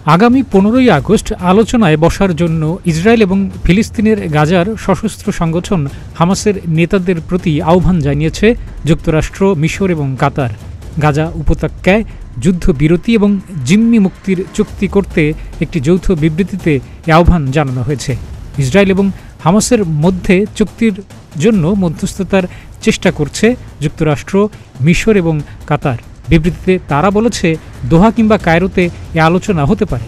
আগামী 15ই আগস্ট আলোচনায় বসার জন্য ইসরায়েল এবং ফিলিস্তিনের গাজার সশস্ত্র সংগঠন হামাসের নেতাদের প্রতি আহ্বান জানিয়েছে যুক্তরাষ্ট্র, মিশর এবং কাতার। গাজা উপত্যকায় যুদ্ধবিরতি এবং জিম্মি মুক্তির চুক্তি করতে একটি যৌথ বিবৃতিতে এ আহ্বান জানানো হয়েছে। ইসরায়েল এবং হামাসের মধ্যে চুক্তির জন্য মধ্যস্থতার চেষ্টা করছে যুক্তরাষ্ট্র, মিশর এবং কাতার। বিবৃতিতে তারা বলেছে, দোহা কিংবা কায়রোতে এ আলোচনা হতে পারে।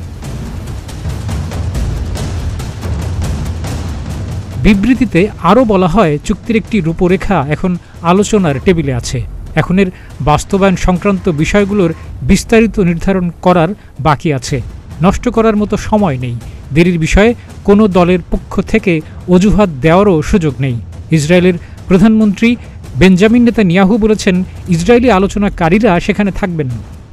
বিবৃতিতে আরও বলা হয়, চুক্তির একটি রূপরেখা এখন আলোচনার টেবিলে আছে। এখন এর বাস্তবায়ন সংক্রান্ত বিষয়গুলোর বিস্তারিত নির্ধারণ করার বাকি আছে। নষ্ট করার মতো সময় নেই। দেরির বিষয়ে কোনো দলের পক্ষ থেকে অজুহাত দেওয়ারও সুযোগ নেই। ইসরায়েলের প্রধানমন্ত্রী বেঞ্জামিন নেতানিয়াহু বলেছেন, ইসরায়েলি আলোচনাকারীরা সেখানে থাকবেন।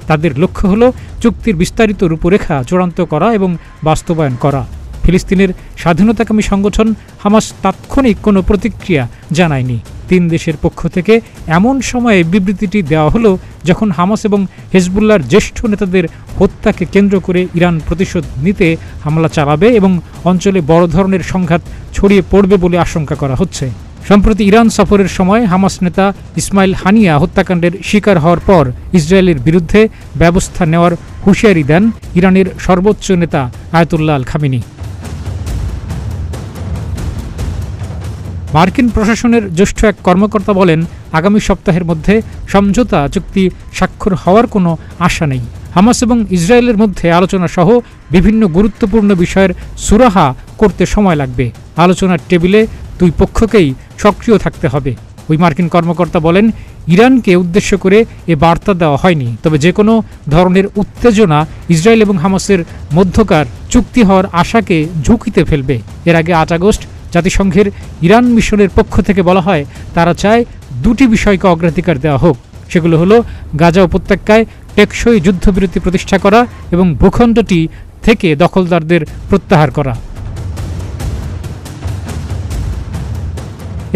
তাদের লক্ষ্য হল চুক্তির বিস্তারিত রূপরেখা চূড়ান্ত করা এবং বাস্তবায়ন করা। ফিলিস্তিনের স্বাধীনতাকামী সংগঠন হামাস তাৎক্ষণিক কোনো প্রতিক্রিয়া জানায়নি। 3 দেশের পক্ষ থেকে এমন সময়ে বিবৃতিটি দেওয়া হলো যখন হামাস এবং হেজবুল্লাহর জ্যেষ্ঠ নেতাদের হত্যাকে কেন্দ্র করে ইরান প্রতিশোধ নিতে হামলা চালাবে এবং অঞ্চলে বড় ধরনের সংঘাত ছড়িয়ে পড়বে বলে আশঙ্কা করা হচ্ছে। সম্প্রতি ইরান সফরের সময় হামাস নেতা ইসমাইল হানিয়া হত্যাকাণ্ডের শিকার হওয়ার পর ইসরায়েলের বিরুদ্ধে ব্যবস্থা নেওয়ার হুঁশিয়ারি দেন ইরানের সর্বোচ্চ নেতা আয়াতুল্লাহ আল খামেনি। মার্কিন প্রশাসনের জ্যেষ্ঠ এক কর্মকর্তা বলেন, আগামী সপ্তাহের মধ্যে সমঝোতা চুক্তি স্বাক্ষর হওয়ার কোনো আশা নেই। হামাস এবং ইসরায়েলের মধ্যে আলোচনা সহ বিভিন্ন গুরুত্বপূর্ণ বিষয়ের সুরাহা করতে সময় লাগবে। আলোচনার টেবিলে 2 পক্ষকেই সক্রিয় থাকতে হবে। ওই মার্কিন কর্মকর্তা বলেন, ইরানকে উদ্দেশ্য করে এ বার্তা দেওয়া হয়নি, তবে যে কোনো ধরনের উত্তেজনা ইসরায়েল এবং হামাসের মধ্যকার চুক্তি হওয়ার আশাকে ঝুঁকিতে ফেলবে। এর আগে 8 আগস্ট জাতিসংঘের ইরান মিশনের পক্ষ থেকে বলা হয়, তারা চায় 2টি বিষয়কে অগ্রাধিকার দেওয়া হোক। সেগুলো হলো গাজা উপত্যকায় টেকসই যুদ্ধবিরতি প্রতিষ্ঠা করা এবং ভূখণ্ডটি থেকে দখলদারদের প্রত্যাহার করা।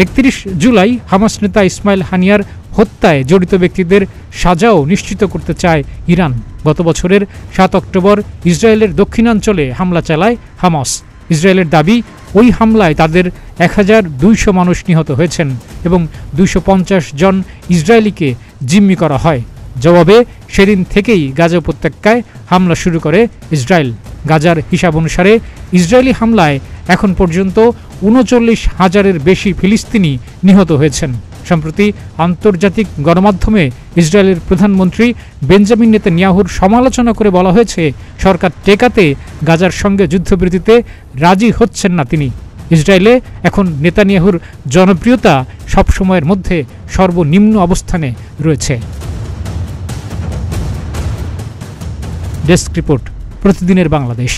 31 জুলাই হামাস নেতা ইসমাইল হানিয়ার হত্যায় জড়িত ব্যক্তিদের সাজাও নিশ্চিত করতে চায় ইরান। গত বছরের 7 অক্টোবর ইসরায়েলের দক্ষিণাঞ্চলে হামলা চালায় হামাস। ইসরায়েলের দাবি, ওই হামলায় তাদের 1200 মানুষ নিহত হয়েছেন এবং 250 জন ইসরায়েলিকে জিম্মি করা হয়। জবাবে সেদিন থেকেই গাজা উপত্যকায় হামলা শুরু করে ইসরায়েল। গাজার হিসাব অনুসারে ইসরায়েলি হামলায় এখন পর্যন্ত 39,000-এর বেশি ফিলিস্তিনি নিহত হয়েছেন। সম্প্রতি আন্তর্জাতিক গণমাধ্যমে ইসরায়েলের প্রধানমন্ত্রী বেঞ্জামিন নেতানিয়াহুর সমালোচনা করে বলা হয়েছে, সরকার টেকাতে গাজার সঙ্গে যুদ্ধবিরতিতে রাজি হচ্ছেন না তিনি। ইসরায়েলে এখন নেতানিয়াহুর জনপ্রিয়তা সবসময়ের মধ্যে সর্বনিম্ন অবস্থানে রয়েছে। ডেস্ক রিপোর্ট, প্রতিদিনের বাংলাদেশ।